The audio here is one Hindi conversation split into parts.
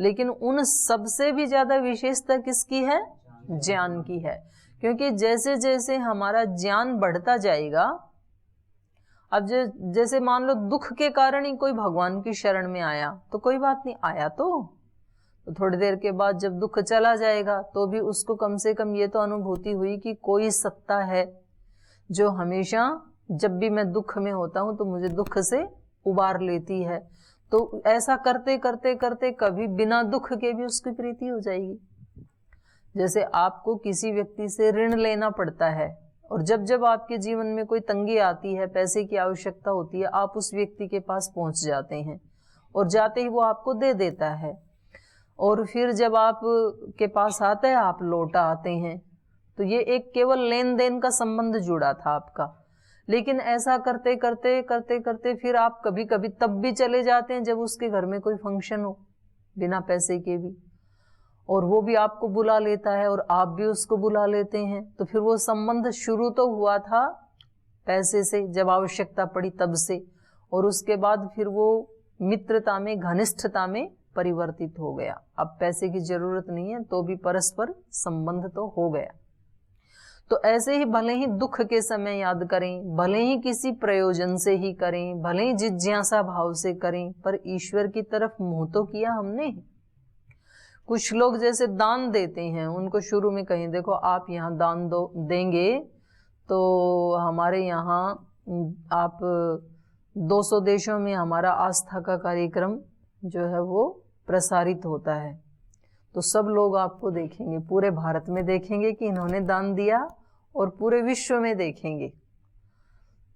लेकिन उन सबसे भी ज्यादा विशेषता किसकी है? ज्ञान की है। क्योंकि जैसे जैसे हमारा ज्ञान बढ़ता जाएगा, अब जैसे मान लो दुख के कारण ही कोई भगवान की शरण में आया तो कोई बात नहीं, आया तो थोड़ी देर के बाद जब दुख चला जाएगा तो भी उसको कम से कम ये तो अनुभूति हुई कि कोई सत्ता है जो हमेशा जब भी मैं दुख में होता हूं तो मुझे दुख से उबार लेती है। तो ऐसा करते करते करते कभी बिना दुख के भी उसकी प्रीति हो जाएगी। जैसे आपको किसी व्यक्ति से ऋण लेना पड़ता है और जब जब आपके जीवन में कोई तंगी आती है, पैसे की आवश्यकता होती है, आप उस व्यक्ति के पास पहुंच जाते हैं और जाते ही वो आपको दे देता है, और फिर जब आप के पास आता है आप लौटा आते हैं। तो ये एक केवल लेन देन का संबंध जुड़ा था आपका। लेकिन ऐसा करते करते करते करते फिर आप कभी कभी तब भी चले जाते हैं जब उसके घर में कोई फंक्शन हो, बिना पैसे के भी, और वो भी आपको बुला लेता है और आप भी उसको बुला लेते हैं। तो फिर वो संबंध शुरू तो हुआ था पैसे से, जब आवश्यकता पड़ी तब से, और उसके बाद फिर वो मित्रता में, घनिष्ठता में परिवर्तित हो गया। अब पैसे की जरूरत नहीं है तो भी परस्पर संबंध तो हो गया। तो ऐसे ही भले ही दुख के समय याद करें, भले ही किसी प्रयोजन से ही करें, भले ही जिज्ञासा भाव से करें, पर ईश्वर की तरफ मुंह तो किया हमने। कुछ लोग जैसे दान देते हैं, उनको शुरू में कहें देखो आप यहाँ दान देंगे तो हमारे यहाँ आप 200 देशों में हमारा आस्था का कार्यक्रम जो है वो प्रसारित होता है, तो सब लोग आपको देखेंगे, पूरे भारत में देखेंगे कि इन्होंने दान दिया और पूरे विश्व में देखेंगे।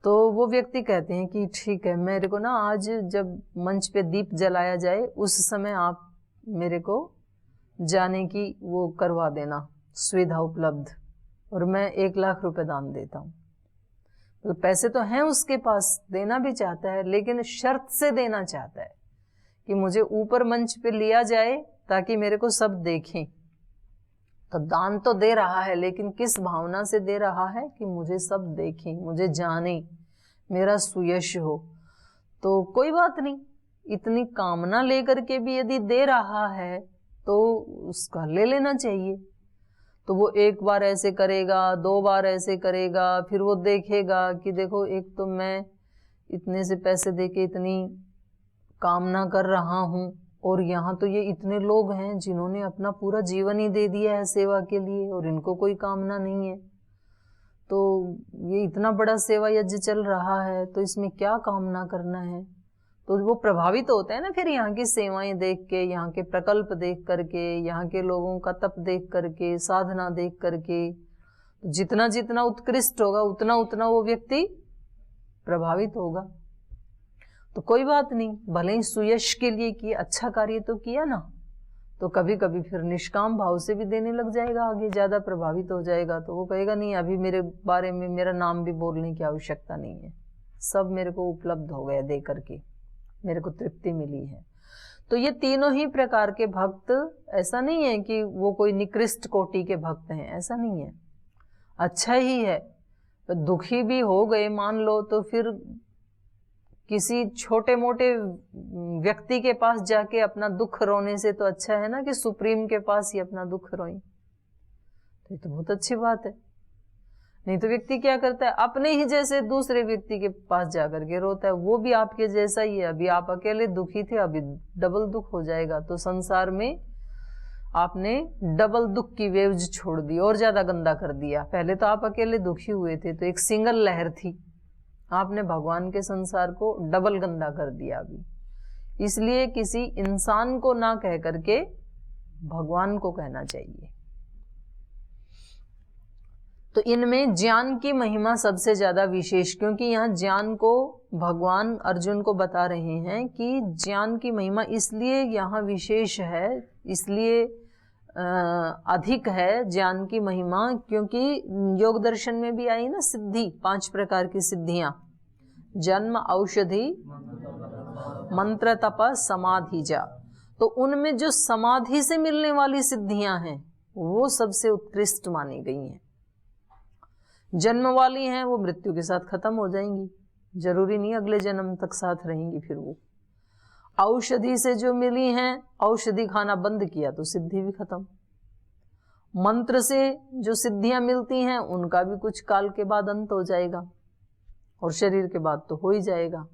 तो वो व्यक्ति कहते हैं कि ठीक है, मेरे को ना आज जब मंच पे दीप जलाया जाए उस समय आप मेरे को जाने की वो करवा देना, सुविधा उपलब्ध, और मैं 1 लाख रुपए दान देता हूँ। तो पैसे तो हैं उसके पास, देना भी चाहता है, लेकिन शर्त से देना चाहता है कि मुझे ऊपर मंच पे लिया जाए ताकि मेरे को सब देखें। तो दान तो दे रहा है, लेकिन किस भावना से दे रहा है कि मुझे सब देखें, मुझे जाने, मेरा सुयश हो। तो कोई बात नहीं, इतनी कामना लेकर के भी यदि दे रहा है तो उसका ले लेना चाहिए। तो वो 1 बार ऐसे करेगा, 2 बार ऐसे करेगा, फिर वो देखेगा कि देखो एक तो मैं इतने से पैसे देके इतनी कामना कर रहा हूँ, और यहाँ तो ये इतने लोग हैं जिन्होंने अपना पूरा जीवन ही दे दिया है सेवा के लिए और इनको कोई कामना नहीं है। तो ये इतना बड़ा सेवा यज्ञ चल रहा है तो इसमें क्या कामना करना है। तो वो प्रभावित होता है ना फिर यहाँ की सेवाएं देख के, यहाँ के प्रकल्प देख करके, यहाँ के लोगों का तप देख करके, साधना देख करके। जितना जितना उत्कृष्ट होगा उतना उतना वो व्यक्ति प्रभावित होगा। तो कोई बात नहीं, भले ही सुयश के लिए किया, अच्छा कार्य तो किया ना, तो कभी कभी फिर निष्काम भाव से भी देने लग जाएगा, आगे ज्यादा प्रभावित हो जाएगा तो वो कहेगा नहीं अभी मेरे बारे में मेरा नाम भी बोलने की आवश्यकता नहीं है, सब मेरे को उपलब्ध हो गया दे करके, मेरे को तृप्ति मिली है। तो ये तीनों ही प्रकार के भक्त, ऐसा नहीं है कि वो कोई निकृष्ट कोटि के भक्त हैं, ऐसा नहीं है, अच्छा ही है। तो दुखी भी हो गए मान लो तो फिर किसी छोटे मोटे व्यक्ति के पास जाके अपना दुख रोने से तो अच्छा है ना कि सुप्रीम के पास ही अपना दुख रोएं। तो ये तो बहुत अच्छी बात है। नहीं तो व्यक्ति क्या करता है, अपने ही जैसे दूसरे व्यक्ति के पास जाकर के रोता है, वो भी आपके जैसा ही है। अभी आप अकेले दुखी थे, अभी डबल दुख हो जाएगा। तो संसार में आपने डबल दुख की वेव्स छोड़ दी और ज्यादा गंदा कर दिया। पहले तो आप अकेले दुखी हुए थे तो एक सिंगल लहर थी, आपने भगवान के संसार को डबल गंदा कर दिया अभी। इसलिए किसी इंसान को ना कह करके भगवान को कहना चाहिए। तो इनमें ज्ञान की महिमा सबसे ज्यादा विशेष, क्योंकि यहाँ ज्ञान को भगवान अर्जुन को बता रहे हैं कि ज्ञान की महिमा इसलिए यहाँ विशेष है, इसलिए अधिक है ज्ञान की महिमा, क्योंकि योग दर्शन में भी आई ना सिद्धि, 5 प्रकार की सिद्धियां, जन्म, औषधि, मंत्र, तप, समाधि जा। तो उनमें जो समाधि से मिलने वाली सिद्धियां हैं वो सबसे उत्कृष्ट मानी गई हैं। जन्म वाली हैं वो मृत्यु के साथ खत्म हो जाएंगी, जरूरी नहीं अगले जन्म तक साथ रहेंगी फिर वो। औषधि से जो मिली हैं, औषधि खाना बंद किया तो सिद्धि भी खत्म। मंत्र से जो सिद्धियां मिलती हैं उनका भी कुछ काल के बाद अंत हो जाएगा और शरीर के बाद तो हो ही जाएगा।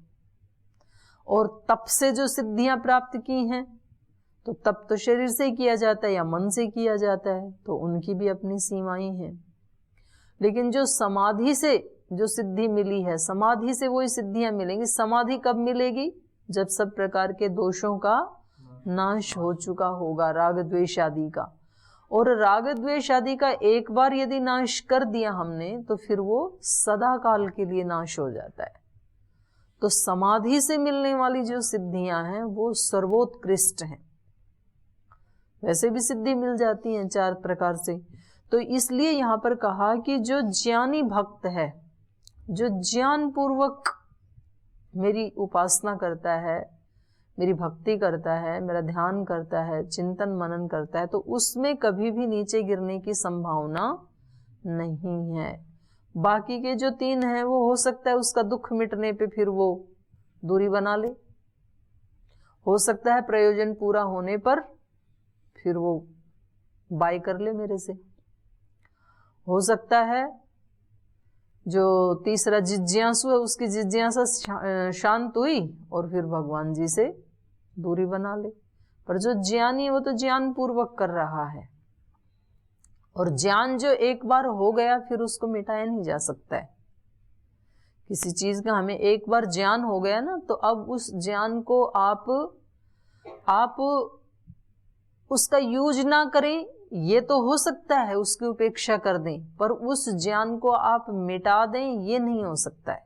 और तप से जो सिद्धियां प्राप्त की हैं तो तप तो शरीर से ही किया जाता है या मन से किया जाता है, तो उनकी भी अपनी सीमाएं हैं। लेकिन जो समाधि से जो सिद्धि मिली है, समाधि से वही सिद्धियां मिलेंगी। समाधि कब मिलेगी? जब सब प्रकार के दोषों का नाश हो चुका होगा, राग द्वेष आदि का। और राग द्वेष आदि का एक बार यदि नाश कर दिया हमने तो फिर वो सदा काल के लिए नाश हो जाता है। तो समाधि से मिलने वाली जो सिद्धियां हैं वो सर्वोत्कृष्ट हैं। वैसे भी सिद्धि मिल जाती हैं 4 प्रकार से। तो इसलिए यहाँ पर कहा कि जो ज्ञानी भक्त है, जो ज्ञान पूर्वक मेरी उपासना करता है, मेरी भक्ति करता है, मेरा ध्यान करता है, चिंतन मनन करता है, तो उसमें कभी भी नीचे गिरने की संभावना नहीं है। बाकी के जो 3 हैं वो हो सकता है उसका दुख मिटने पे फिर वो दूरी बना ले, हो सकता है प्रयोजन पूरा होने पर फिर वो बाय कर ले मेरे से, हो सकता है जो तीसरा जिज्ञासु है उसकी जिज्ञासा शांत हुई और फिर भगवान जी से दूरी बना ले। पर जो ज्ञानी है वो तो ज्ञान पूर्वक कर रहा है, और ज्ञान जो एक बार हो गया फिर उसको मिटाया नहीं जा सकता है। किसी चीज का हमें एक बार ज्ञान हो गया ना, तो अब उस ज्ञान को आप उसका यूज ना करें ये तो हो सकता है, उसकी उपेक्षा कर दें, पर उस ज्ञान को आप मिटा दें ये नहीं हो सकता है।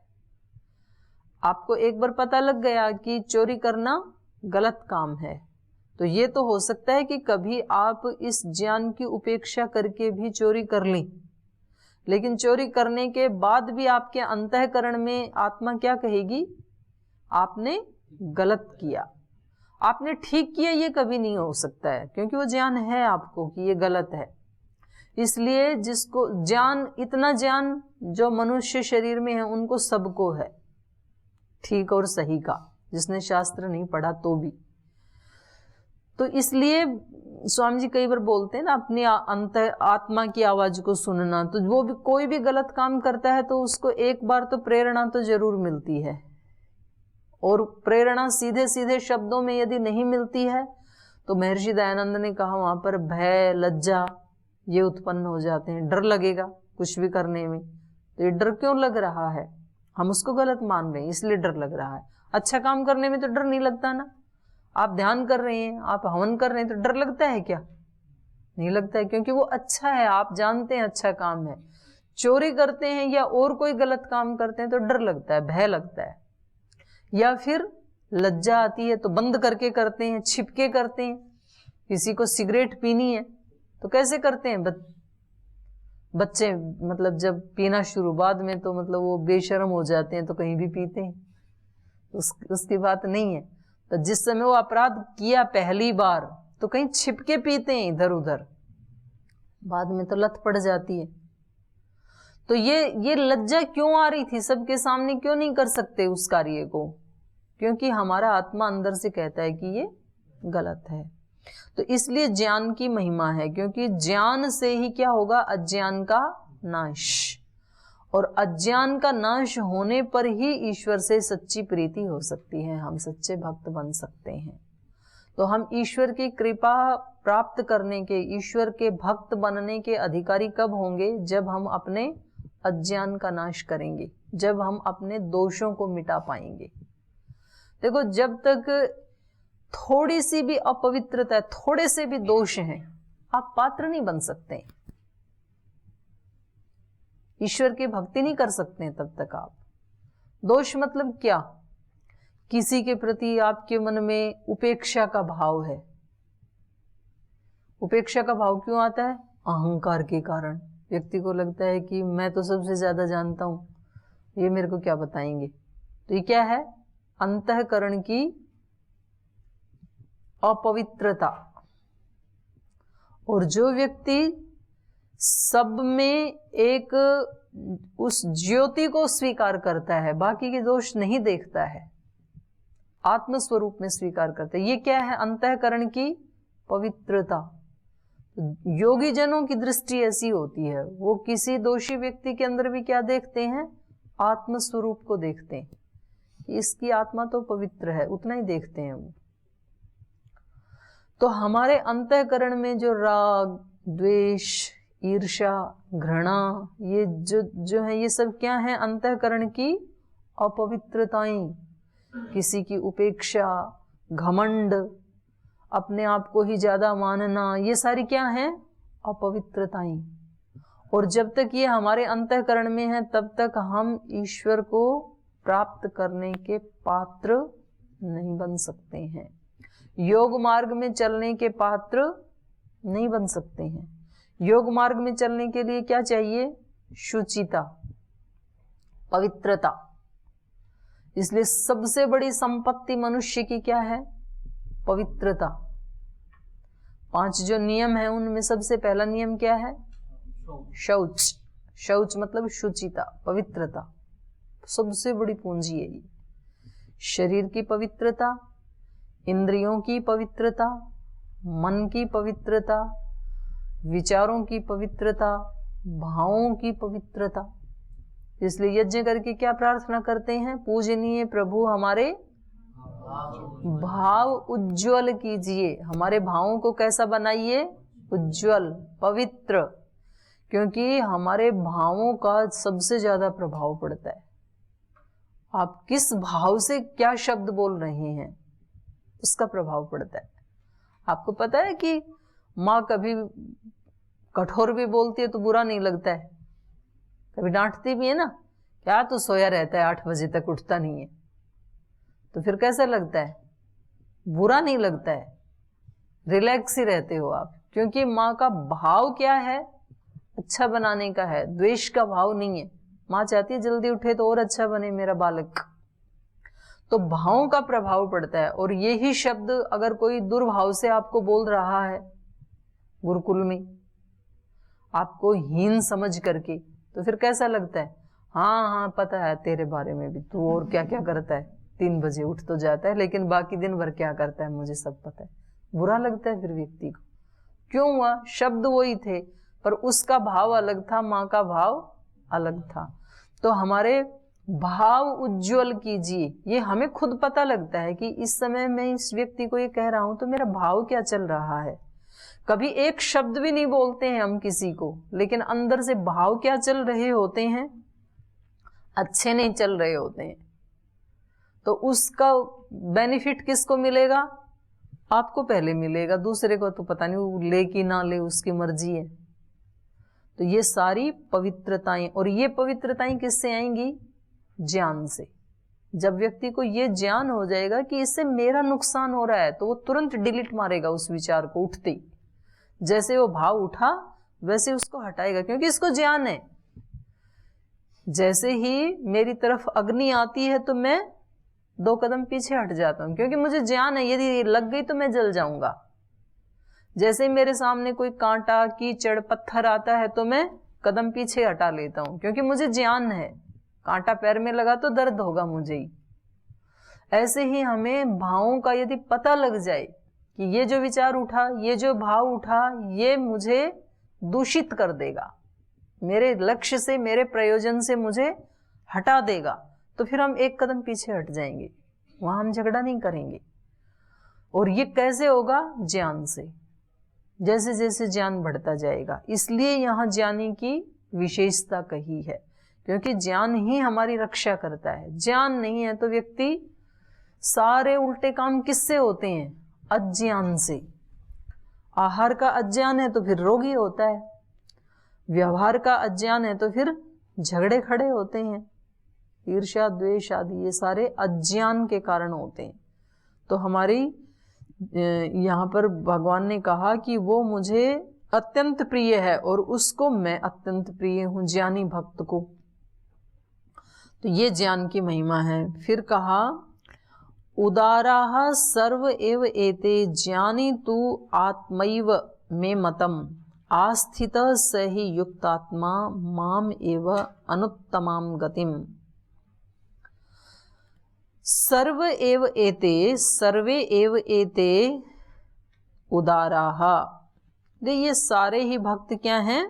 आपको एक बार पता लग गया कि चोरी करना गलत काम है, तो ये तो हो सकता है कि कभी आप इस ज्ञान की उपेक्षा करके भी चोरी कर लें, लेकिन चोरी करने के बाद भी आपके अंतःकरण में आत्मा क्या कहेगी? आपने गलत किया। आपने ठीक किया ये कभी नहीं हो सकता है, क्योंकि वो ज्ञान है आपको कि ये गलत है। इसलिए जिसको ज्ञान, इतना ज्ञान जो मनुष्य शरीर में है उनको सबको है, ठीक और सही का, जिसने शास्त्र नहीं पढ़ा तो भी। तो इसलिए स्वामी जी कई बार बोलते हैं ना, अपनी अंत आत्मा की आवाज को सुनना। तो वो भी कोई भी गलत काम करता है तो उसको एक बार तो प्रेरणा तो जरूर मिलती है, और प्रेरणा सीधे सीधे शब्दों में यदि नहीं मिलती है तो महर्षि दयानंद ने कहा वहां पर भय, लज्जा ये उत्पन्न हो जाते हैं। डर लगेगा कुछ भी करने में, तो ये डर क्यों लग रहा है? हम उसको गलत मान रहे हैं इसलिए डर लग रहा है। अच्छा काम करने में तो डर नहीं लगता ना। आप ध्यान कर रहे हैं, आप हवन कर रहे हैं, तो डर लगता है क्या? नहीं लगता है, क्योंकि वो अच्छा है, आप जानते हैं अच्छा काम है। चोरी करते हैं या और कोई गलत काम करते हैं तो डर लगता है, भय लगता है, या फिर लज्जा आती है तो बंद करके करते हैं, छिपके करते हैं। किसी को सिगरेट पीनी है तो कैसे करते हैं? बच्चे मतलब जब पीना शुरू, बाद में तो मतलब वो बेशर्म हो जाते हैं तो कहीं भी पीते हैं, उसकी बात नहीं है। तो जिस समय वो अपराध किया पहली बार तो कहीं छिपके पीते हैं इधर उधर, बाद में तो लत पड़ जाती है। तो ये लज्जा क्यों आ रही थी? सबके सामने क्यों नहीं कर सकते उस कार्य को? क्योंकि हमारा आत्मा अंदर से कहता है कि ये गलत है। तो इसलिए ज्ञान की महिमा है, क्योंकि ज्ञान से ही क्या होगा? अज्ञान का नाश, और अज्ञान का नाश होने पर ही ईश्वर से सच्ची प्रीति हो सकती है, हम सच्चे भक्त बन सकते हैं। तो हम ईश्वर की कृपा प्राप्त करने के, ईश्वर के भक्त बनने के अधिकारी कब होंगे? जब हम अपने अज्ञान का नाश करेंगे, जब हम अपने दोषों को मिटा पाएंगे। देखो, जब तक थोड़ी सी भी अपवित्रता, थोड़े से भी दोष हैं, आप पात्र नहीं बन सकते, ईश्वर की भक्ति नहीं कर सकते तब तक आप। दोष मतलब क्या? किसी के प्रति आपके मन में उपेक्षा का भाव है। उपेक्षा का भाव क्यों आता है? अहंकार के कारण। व्यक्ति को लगता है कि मैं तो सबसे ज्यादा जानता हूं, ये मेरे को क्या बताएंगे। तो ये क्या है? अंतःकरण की अपवित्रता। और जो व्यक्ति सब में एक उस ज्योति को स्वीकार करता है, बाकी के दोष नहीं देखता है, आत्म स्वरूप में स्वीकार करते हैं। ये क्या है? अंतःकरण की पवित्रता। योगी जनों की दृष्टि ऐसी होती है, वो किसी दोषी व्यक्ति के अंदर भी क्या देखते हैं? आत्म स्वरूप को देखते हैं, इसकी आत्मा तो पवित्र है, उतना ही देखते हैं वो। तो हमारे अंतःकरण में जो राग, द्वेष, ईर्ष्या, घृणा, ये जो है, ये सब क्या है? अंतःकरण की अपवित्रताएं। किसी की उपेक्षा, घमंड, अपने आप को ही ज्यादा मानना, ये सारी क्या है? अपवित्रताएं। और जब तक ये हमारे अंतःकरण में है तब तक हम ईश्वर को प्राप्त करने के पात्र नहीं बन सकते हैं, योग मार्ग में चलने के पात्र नहीं बन सकते हैं। योग मार्ग में चलने के लिए क्या चाहिए? शुचिता, पवित्रता। इसलिए सबसे बड़ी संपत्ति मनुष्य की क्या है? पवित्रता। 5 जो नियम है उनमें सबसे पहला नियम क्या है? शौच। शौच मतलब शुचिता, पवित्रता। सबसे बड़ी पूंजी है ये। शरीर की पवित्रता, इंद्रियों की पवित्रता, मन की पवित्रता, विचारों की पवित्रता, भावों की पवित्रता। इसलिए यज्ञ करके क्या प्रार्थना करते हैं? पूजनीय प्रभु हमारे भाव उज्ज्वल कीजिए, हमारे भावों को कैसा बनाइए? उज्ज्वल, पवित्र। क्योंकि हमारे भावों का सबसे ज्यादा प्रभाव पड़ता है। आप किस भाव से क्या शब्द बोल रहे हैं उसका प्रभाव पड़ता है। आपको पता है कि माँ कभी कठोर भी बोलती है तो बुरा नहीं लगता है, कभी डांटती भी है ना, क्या तू सोया रहता है 8 बजे तक उठता नहीं है, तो फिर कैसा लगता है? बुरा नहीं लगता है, रिलैक्स ही रहते हो आप। क्योंकि माँ का भाव क्या है? अच्छा बनाने का है, द्वेष का भाव नहीं है। माँ चाहती है जल्दी उठे तो और अच्छा बने मेरा बालक। तो भावों का प्रभाव पड़ता है। और यही शब्द अगर कोई दुर्भाव से आपको बोल रहा है गुरुकुल में, आपको हीन समझ करके, तो फिर कैसा लगता है? हाँ हाँ पता है तेरे बारे में भी, तू और क्या क्या करता है, 3 बजे उठ तो जाता है लेकिन बाकी दिन भर क्या करता है मुझे सब पता है। बुरा लगता है फिर व्यक्ति को। क्यों हुआ? शब्द वही थे पर उसका भाव अलग था, माँ का भाव अलग था। तो हमारे भाव उज्जवल कीजिए, ये हमें खुद पता लगता है कि इस समय मैं इस व्यक्ति को ये कह रहा हूं तो मेरा भाव क्या चल रहा है। कभी एक शब्द भी नहीं बोलते हैं हम किसी को, लेकिन अंदर से भाव क्या चल रहे होते हैं? अच्छे नहीं चल रहे होते हैं। तो उसका बेनिफिट किसको मिलेगा? आपको पहले मिलेगा, दूसरे को तो पता नहीं, वो ले कि ना ले उसकी मर्जी है। तो ये सारी पवित्रताएं, और ये पवित्रताएं किससे आएंगी? ज्ञान से। जब व्यक्ति को ये ज्ञान हो जाएगा कि इससे मेरा नुकसान हो रहा है तो वो तुरंत डिलीट मारेगा उस विचार को उठते ही। जैसे वो भाव उठा वैसे उसको हटाएगा, क्योंकि इसको ज्ञान है। जैसे ही मेरी तरफ अग्नि आती है तो मैं 2 कदम पीछे हट जाता हूं, क्योंकि मुझे ज्ञान है यदि लग गई तो मैं जल जाऊंगा। जैसे ही मेरे सामने कोई कांटा, कीचड़, पत्थर आता है तो मैं कदम पीछे हटा लेता हूं, क्योंकि मुझे ज्ञान है कांटा पैर में लगा तो दर्द होगा मुझे ही। ऐसे ही हमें भावों का यदि पता लग जाए कि ये जो विचार उठा, ये जो भाव उठा, ये मुझे दूषित कर देगा, मेरे लक्ष्य से, मेरे प्रयोजन से मुझे हटा देगा, तो फिर हम 1 कदम पीछे हट जाएंगे, वहां हम झगड़ा नहीं करेंगे। और ये कैसे होगा? ज्ञान से। जैसे जैसे ज्ञान बढ़ता जाएगा, इसलिए यहाँ ज्ञानी की विशेषता कही है, क्योंकि ज्ञान ही हमारी रक्षा करता है। ज्ञान नहीं है तो व्यक्ति, सारे उल्टे काम किससे होते हैं? अज्ञान से। आहार का अज्ञान है तो फिर रोगी होता है, व्यवहार का अज्ञान है तो फिर झगड़े खड़े होते हैं, ईर्ष्या, द्वेष आदि ये सारे अज्ञान के कारण होते हैं। तो हमारी यहाँ पर भगवान ने कहा कि वो मुझे अत्यंत प्रिय है और उसको मैं अत्यंत प्रिय हूँ, ज्ञानी भक्त को। तो ये ज्ञान की महिमा है। फिर कहा उदाराः सर्व एव एते ज्ञानी तु आत्मैव मे मतम आस्थितः स हि युक्तात्मा माम एव अनुत्तमां गतिम। सर्व एव एते उदाराः। ये सारे ही भक्त क्या हैं?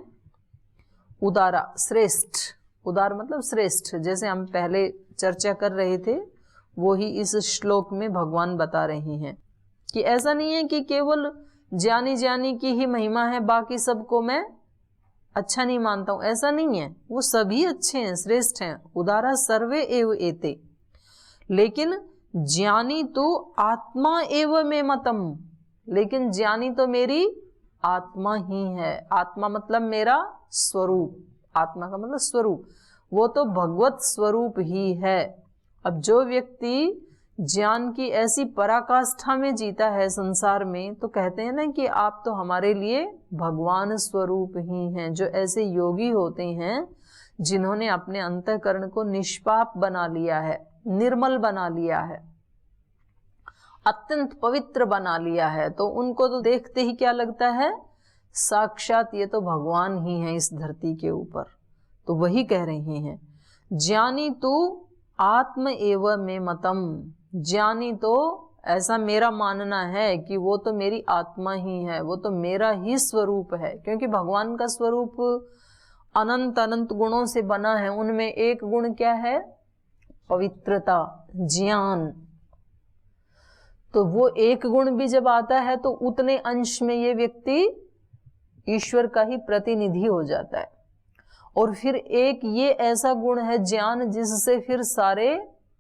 उदारा, श्रेष्ठ। उदार मतलब श्रेष्ठ। जैसे हम पहले चर्चा कर रहे थे वो ही इस श्लोक में भगवान बता रहे हैं कि ऐसा नहीं है कि केवल ज्ञानी ज्ञानी की ही महिमा है, बाकी सबको मैं अच्छा नहीं मानता हूं, ऐसा नहीं है। वो सभी अच्छे हैं, श्रेष्ठ हैं। उदारा सर्वे एव एते। लेकिन ज्ञानी तो आत्मा एव मे मतम। लेकिन ज्ञानी तो मेरी आत्मा ही है। आत्मा मतलब मेरा स्वरूप। आत्मा का मतलब स्वरूप, वो तो भगवत स्वरूप ही है। अब जो व्यक्ति ज्ञान की ऐसी पराकाष्ठा में जीता है संसार में, तो कहते हैं ना कि आप तो हमारे लिए भगवान स्वरूप ही हैं। जो ऐसे योगी होते हैं जिन्होंने अपने अंतःकरण को निष्पाप बना लिया है, निर्मल बना लिया है, अत्यंत पवित्र बना लिया है, तो उनको तो देखते ही क्या लगता है? साक्षात ये तो भगवान ही है इस धरती के ऊपर। तो वही कह रहे हैं, ज्ञानी तो आत्म एव में मतम। ज्ञानी तो ऐसा मेरा मानना है कि वो तो मेरी आत्मा ही है, वो तो मेरा ही स्वरूप है। क्योंकि भगवान का स्वरूप अनंत अनंत गुणों से बना है। उनमें एक गुण क्या है? पवित्रता, ज्ञान। तो वो एक गुण भी जब आता है तो उतने अंश में ये व्यक्ति ईश्वर का ही प्रतिनिधि हो जाता है। और फिर एक ये ऐसा गुण है ज्ञान, जिससे फिर सारे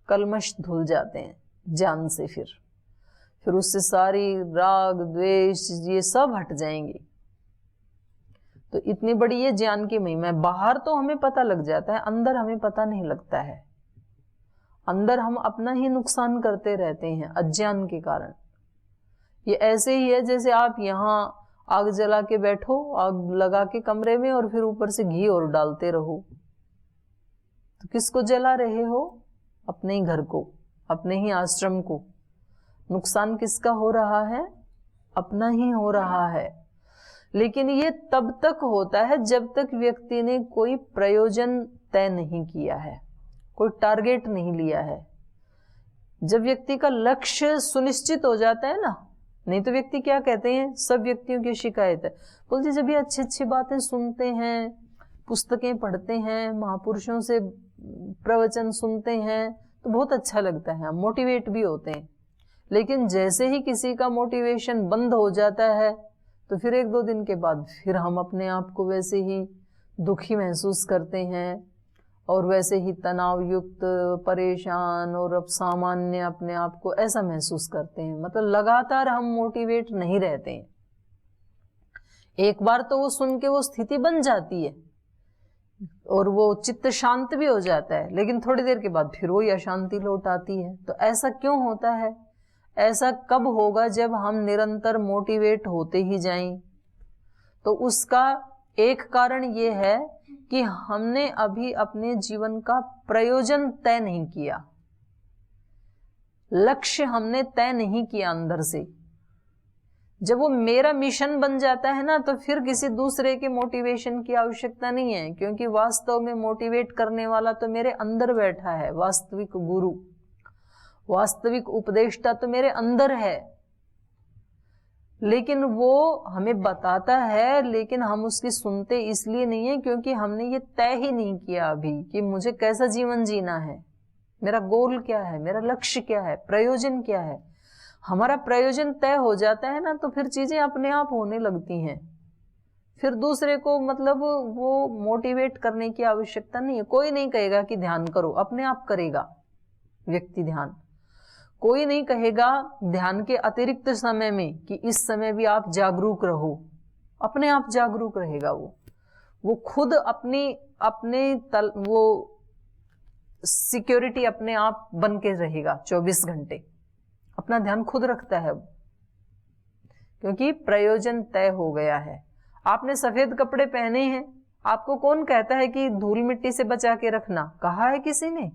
कलमश धुल जाते हैं। ज्ञान से फिर उससे सारी राग द्वेष ये सब हट जाएंगे। तो इतनी बड़ी ये ज्ञान की महिमा है। बाहर तो हमें पता लग जाता है, अंदर हमें पता नहीं लगता है। अंदर हम अपना ही नुकसान करते रहते हैं अज्ञान के कारण। ये ऐसे ही है जैसे आप यहाँ आग जला के बैठो, आग लगा के कमरे में, और फिर ऊपर से घी और डालते रहो, तो किसको जला रहे हो? अपने ही घर को, अपने ही आश्रम को। नुकसान किसका हो रहा है? अपना ही हो रहा है। लेकिन ये तब तक होता है जब तक व्यक्ति ने कोई प्रयोजन तय नहीं किया है, कोई टारगेट नहीं लिया है। जब व्यक्ति का लक्ष्य सुनिश्चित हो जाता है ना, नहीं तो व्यक्ति क्या कहते हैं, सब व्यक्तियों की शिकायत है, बोलते जब ये अच्छी अच्छी बातें सुनते हैं, पुस्तकें पढ़ते हैं, महापुरुषों से प्रवचन सुनते हैं, तो बहुत अच्छा लगता है, हम मोटिवेट भी होते हैं। लेकिन जैसे ही किसी का मोटिवेशन बंद हो जाता है तो फिर एक दो दिन के बाद फिर हम अपने आप को वैसे ही दुखी महसूस करते हैं और वैसे ही तनाव युक्त, परेशान और अब सामान्य अपने आप को ऐसा महसूस करते हैं। मतलब लगातार हम मोटिवेट नहीं रहते हैं। एक बार तो वो सुन के वो स्थिति बन जाती है और वो चित्त शांत भी हो जाता है, लेकिन थोड़ी देर के बाद फिर वही अशांति लौट आती है। तो ऐसा क्यों होता है? ऐसा कब होगा? जब हम निरंतर मोटिवेट होते ही जाएं। तो उसका एक कारण ये है कि हमने अभी अपने जीवन का प्रयोजन तय नहीं किया, लक्ष्य हमने तय नहीं किया अंदर से। जब वो मेरा मिशन बन जाता है ना, तो फिर किसी दूसरे के मोटिवेशन की आवश्यकता नहीं है, क्योंकि वास्तव में मोटिवेट करने वाला तो मेरे अंदर बैठा है। वास्तविक गुरु, वास्तविक उपदेष्टा तो मेरे अंदर है। लेकिन वो हमें बताता है, लेकिन हम उसकी सुनते इसलिए नहीं है क्योंकि हमने ये तय ही नहीं किया अभी कि मुझे कैसा जीवन जीना है, मेरा गोल क्या है, मेरा लक्ष्य क्या है, प्रयोजन क्या है। हमारा प्रयोजन तय हो जाता है ना, तो फिर चीजें अपने आप होने लगती हैं। फिर दूसरे को मतलब वो मोटिवेट करने की आवश्यकता नहीं है। कोई नहीं कहेगा कि ध्यान करो, अपने आप करेगा व्यक्ति ध्यान। कोई नहीं कहेगा ध्यान के अतिरिक्त समय में कि इस समय भी आप जागरूक रहो, अपने आप जागरूक रहेगा। वो खुद वो सिक्योरिटी अपने आप बन के रहेगा 24 घंटे, अपना ध्यान खुद रखता है, क्योंकि प्रयोजन तय हो गया है। आपने सफेद कपड़े पहने हैं, आपको कौन कहता है कि धूल मिट्टी से बचा के रखना? कहा है किसी ने?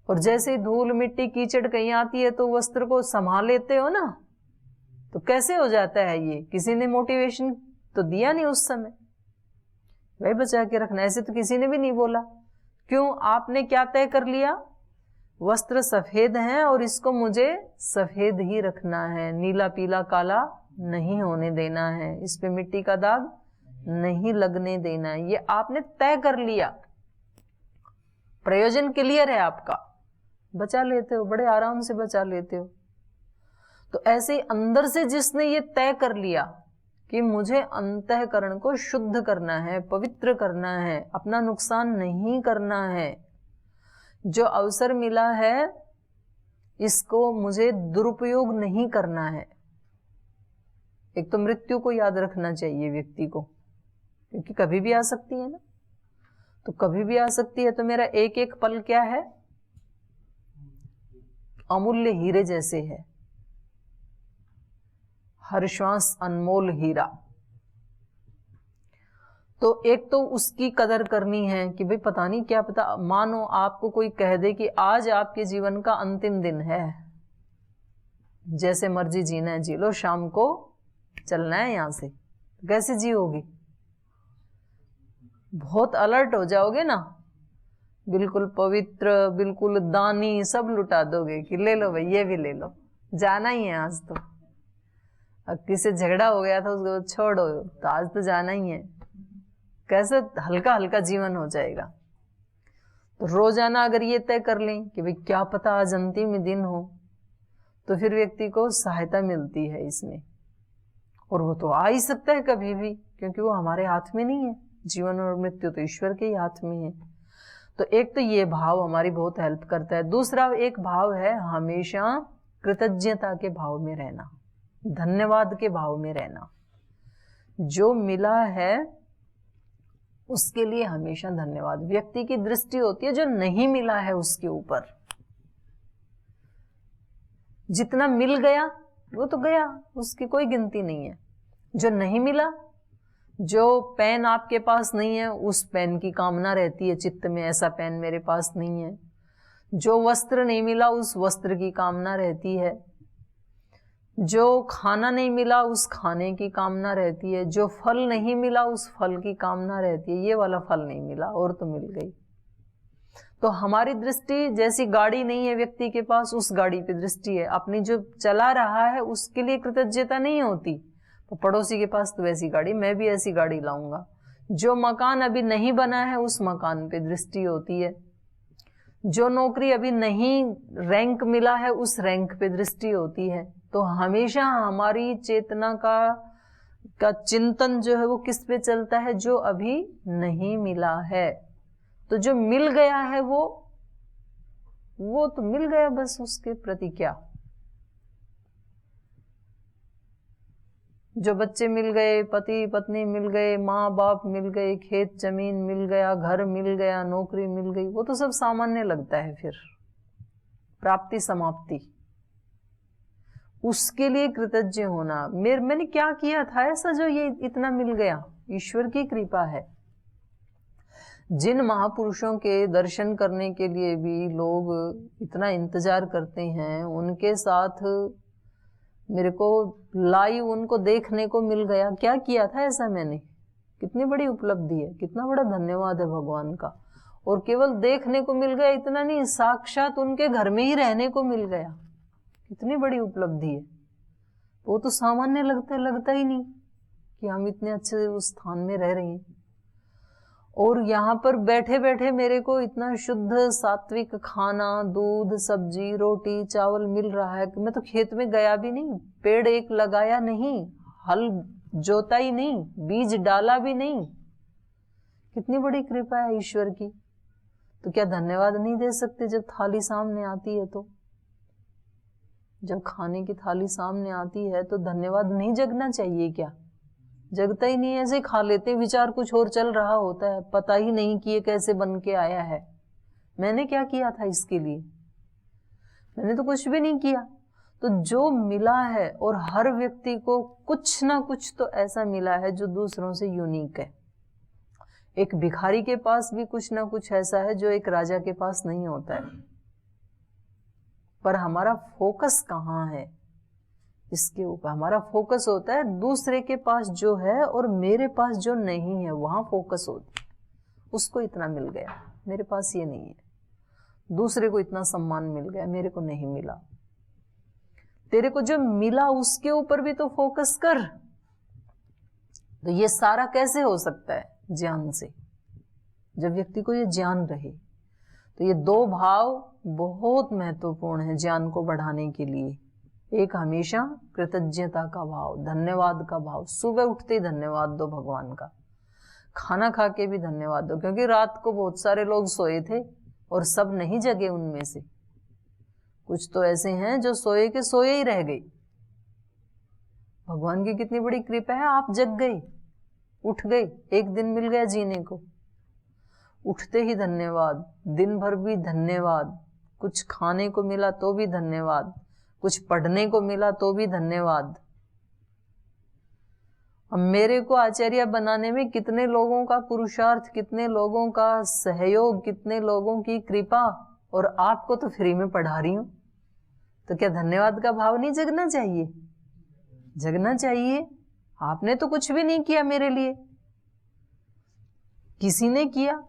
और जैसे धूल मिट्टी कीचड़ कहीं आती है तो वस्त्र को संभाल लेते हो ना, तो कैसे हो जाता है ये? किसी ने मोटिवेशन तो दिया नहीं उस समय, वही बचा के रखना। ऐसे तो किसी ने भी नहीं बोला। क्यों? आपने क्या तय कर लिया? वस्त्र सफेद हैं और इसको मुझे सफेद ही रखना है, नीला पीला काला नहीं होने देना है, इस पे मिट्टी का दाग नहीं लगने देना है। ये आपने तय कर लिया, प्रयोजन क्लियर है आपका, बचा लेते हो, बड़े आराम से बचा लेते हो। तो ऐसे ही अंदर से जिसने ये तय कर लिया कि मुझे अंतःकरण को शुद्ध करना है, पवित्र करना है, अपना नुकसान नहीं करना है, जो अवसर मिला है इसको मुझे दुरुपयोग नहीं करना है। एक तो मृत्यु को याद रखना चाहिए व्यक्ति को, क्योंकि कभी भी आ सकती है ना, तो कभी भी आ सकती है। तो मेरा एक एक पल क्या है, अमूल्य हीरे जैसे है, हर श्वास अनमोल हीरा। तो एक तो उसकी कदर करनी है कि भाई पता नहीं क्या पता, मानो आपको कोई कह दे कि आज आपके जीवन का अंतिम दिन है, जैसे मर्जी जीना है जी लो, शाम को चलना है यहां से, कैसे जियोगी? बहुत अलर्ट हो जाओगे ना, बिल्कुल पवित्र, बिल्कुल दानी, सब लुटा दोगे कि ले लो भाई ये भी ले लो, जाना ही है आज तो। अब किसी झगड़ा हो गया था उसको छोड़ो, तो आज तो जाना ही है, कैसे हल्का हल्का जीवन हो जाएगा। तो रोजाना अगर ये तय कर लें कि भाई क्या पता आज अंतिम दिन हो, तो फिर व्यक्ति को सहायता मिलती है इसमें। और वो तो आ ही सकता है कभी भी, क्योंकि वो हमारे हाथ में नहीं है, जीवन और मृत्यु तो ईश्वर के ही हाथ में है। तो एक तो ये भाव हमारी बहुत हेल्प करता है। दूसरा एक भाव है हमेशा कृतज्ञता के भाव में रहना, धन्यवाद के भाव में रहना। जो मिला है उसके लिए हमेशा धन्यवाद। व्यक्ति की दृष्टि होती है जो नहीं मिला है उसके ऊपर, जितना मिल गया वो तो गया, उसकी कोई गिनती नहीं है। जो नहीं मिला, जो पेन आपके पास नहीं है उस पेन की कामना रहती है चित्त में, ऐसा पेन मेरे पास नहीं है। जो वस्त्र नहीं मिला उस वस्त्र की कामना रहती है। जो खाना नहीं मिला उस खाने की कामना रहती है। जो फल नहीं मिला उस फल की कामना रहती है, ये वाला फल नहीं मिला और तो मिल गई। तो हमारी दृष्टि, जैसी गाड़ी नहीं है व्यक्ति के पास उस गाड़ी पे दृष्टि है अपनी, जो चला रहा है उसके लिए कृतज्ञता नहीं होती। तो पड़ोसी के पास तो वैसी गाड़ी, मैं भी ऐसी गाड़ी लाऊंगा। जो मकान अभी नहीं बना है उस मकान पे दृष्टि होती है। जो नौकरी अभी नहीं रैंक मिला है उस रैंक पे दृष्टि होती है। तो हमेशा हमारी चेतना का चिंतन जो है वो किस पे चलता है, जो अभी नहीं मिला है। तो जो मिल गया है वो तो मिल गया, बस उसके प्रति क्या। जो बच्चे मिल गए, पति पत्नी मिल गए, माँ बाप मिल गए, खेत जमीन मिल गया, घर मिल गया, नौकरी मिल गई, वो तो सब सामान्य लगता है। फिर प्राप्ति समाप्ति, उसके लिए कृतज्ञ होना। मैंने क्या किया था ऐसा जो ये इतना मिल गया, ईश्वर की कृपा है। जिन महापुरुषों के दर्शन करने के लिए भी लोग इतना इंतजार करते हैं, उनके साथ मेरे को लाइव उनको देखने को मिल गया। क्या किया था ऐसा मैंने, कितनी बड़ी उपलब्धि है, कितना बड़ा धन्यवाद है भगवान का। और केवल देखने को मिल गया इतना नहीं, साक्षात उनके घर में ही रहने को मिल गया, कितनी बड़ी उपलब्धि है। वो तो सामान्य लगता ही नहीं कि हम इतने अच्छे उस स्थान में रह रहे हैं। और यहाँ पर बैठे बैठे मेरे को इतना शुद्ध सात्विक खाना, दूध, सब्जी, रोटी, चावल मिल रहा है कि मैं तो खेत में गया भी नहीं, पेड़ एक लगाया नहीं, हल जोता ही नहीं, बीज डाला भी नहीं। कितनी बड़ी कृपा है ईश्वर की। तो क्या धन्यवाद नहीं दे सकते जब थाली सामने आती है? तो जब खाने की थाली सामने आती है तो धन्यवाद नहीं जगना चाहिए क्या? जगता ही नहीं, ऐसे खा लेते, विचार कुछ और चल रहा होता है, पता ही नहीं कि ये कैसे बन के आया है, मैंने क्या किया था इसके लिए, मैंने तो कुछ भी नहीं किया। तो जो मिला है, और हर व्यक्ति को कुछ ना कुछ तो ऐसा मिला है जो दूसरों से यूनिक है। एक भिखारी के पास भी कुछ ना कुछ ऐसा है जो एक राजा के पास नहीं होता है। पर हमारा फोकस कहाँ है, इसके ऊपर हमारा फोकस होता है। दूसरे के पास जो है और मेरे पास जो नहीं है, वहां फोकस होता है। उसको इतना मिल गया, मेरे पास ये नहीं है। दूसरे को इतना सम्मान मिल गया, मेरे को नहीं मिला। तेरे को जो मिला उसके ऊपर भी तो फोकस कर। तो ये सारा कैसे हो सकता है? ज्ञान से। जब व्यक्ति को ये ज्ञान रहे, तो ये दो भाव बहुत महत्वपूर्ण है ज्ञान को बढ़ाने के लिए। एक हमेशा कृतज्ञता का भाव, धन्यवाद का भाव। सुबह उठते ही धन्यवाद दो भगवान का, खाना खा के भी धन्यवाद दो, क्योंकि रात को बहुत सारे लोग सोए थे और सब नहीं जगे। उनमें से कुछ तो ऐसे हैं जो सोए के सोए ही रह गए। भगवान की कितनी बड़ी कृपा है, आप जग गए, उठ गए, एक दिन मिल गया जीने को। उठते ही धन्यवाद, दिन भर भी धन्यवाद, कुछ खाने को मिला तो भी धन्यवाद, कुछ पढ़ने को मिला तो भी धन्यवाद। अब मेरे को आचार्य बनाने में कितने लोगों का पुरुषार्थ, कितने लोगों का सहयोग, कितने लोगों की कृपा, और आपको तो फ्री में पढ़ा रही हूं। तो क्या धन्यवाद का भाव नहीं जगना चाहिए? जगना चाहिए। आपने तो कुछ भी नहीं किया मेरे लिए, किसी ने किया।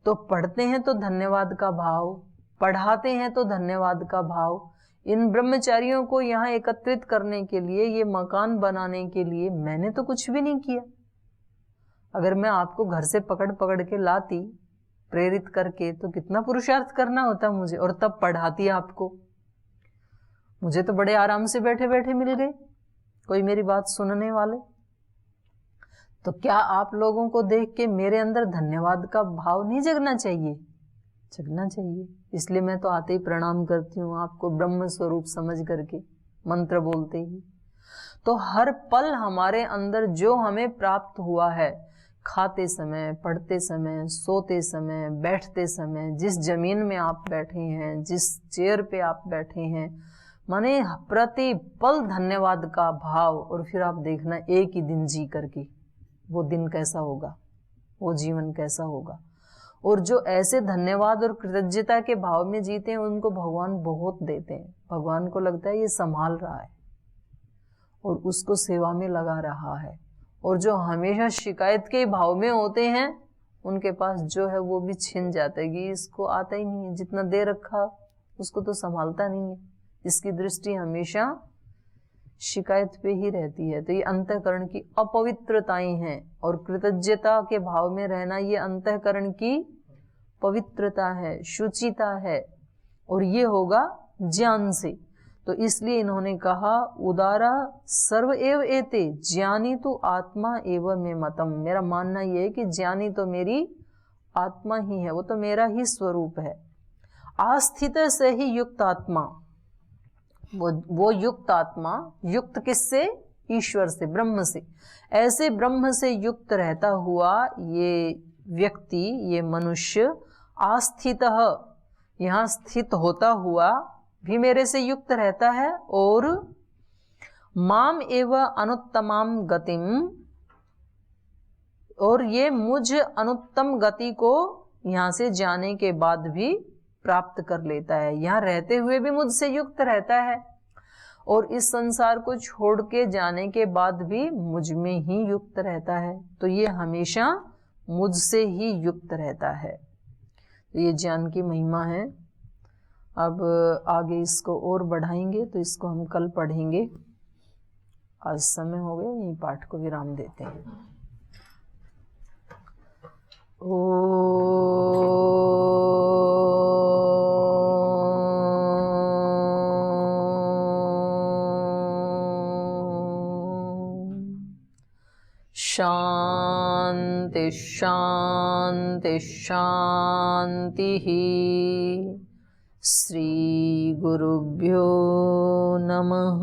तो पढ़ते हैं तो धन्यवाद का भाव, पढ़ाते हैं तो धन्यवाद का भाव। इन ब्रह्मचारियों को यहाँ एकत्रित करने के लिए, ये मकान बनाने के लिए मैंने तो कुछ भी नहीं किया। अगर मैं आपको घर से पकड़ पकड़ के लाती, प्रेरित करके, तो कितना पुरुषार्थ करना होता मुझे, और तब पढ़ाती आपको। मुझे तो बड़े आराम से बैठे बैठे मिल गए कोई मेरी बात सुनने वाले। तो क्या आप लोगों को देख के मेरे अंदर धन्यवाद का भाव नहीं जगना चाहिए? जगना चाहिए। इसलिए मैं तो आते ही प्रणाम करती हूँ आपको, ब्रह्म स्वरूप समझ करके, मंत्र बोलते ही। तो हर पल हमारे अंदर जो हमें प्राप्त हुआ है, खाते समय, पढ़ते समय, सोते समय, बैठते समय, जिस जमीन में आप बैठे हैं, जिस चेयर पे आप बैठे हैं, माने प्रति पल धन्यवाद का भाव। और फिर आप देखना एक ही दिन जी करके वो दिन कैसा होगा, वो जीवन कैसा होगा। और जो ऐसे धन्यवाद और कृतज्ञता के भाव में जीते हैं, उनको भगवान बहुत देते हैं। भगवान को लगता है ये संभाल रहा है और उसको सेवा में लगा रहा है। और जो हमेशा शिकायत के भाव में होते हैं, उनके पास जो है वो भी छिन जाता है कि इसको आता ही नहीं है, जितना दे रखा उसको तो संभालता नहीं है। इसकी दृष्टि हमेशा शिकायत पे ही रहती है। तो ये अंतःकरण की अपवित्रताएं हैं, और कृतज्ञता के भाव में रहना ये अंतःकरण की पवित्रता है, शुचिता है, और ये होगा ज्ञान से। तो इसलिए इन्होंने कहा, उदारा सर्व एव एते ज्ञानी तो आत्मा एव में मतम। मेरा मानना ये है कि ज्ञानी तो मेरी आत्मा ही है, वो तो मेरा ही स्वरूप है। आस्थित से ही युक्त आत्मा, वो युक्त आत्मा, युक्त किससे? ईश्वर से, ब्रह्म से। ऐसे ब्रह्म से युक्त रहता हुआ ये व्यक्ति, ये मनुष्य, आस्थित, यहाँ स्थित होता हुआ भी मेरे से युक्त रहता है। और माम एव अनुत्तमाम गतिम, और ये मुझ अनुत्तम गति को यहाँ से जाने के बाद भी प्राप्त कर लेता है। यहाँ रहते हुए भी मुझसे युक्त रहता है, और इस संसार को छोड़ के जाने के बाद भी मुझ में ही युक्त रहता है। तो ये हमेशा मुझसे ही युक्त रहता है। तो ये ज्ञान की महिमा है। अब आगे इसको और बढ़ाएंगे, तो इसको हम कल पढ़ेंगे। आज समय हो गया, यही पाठ को विराम देते हैं। शांति शांति शांति। श्री गुरुभ्यो नमः।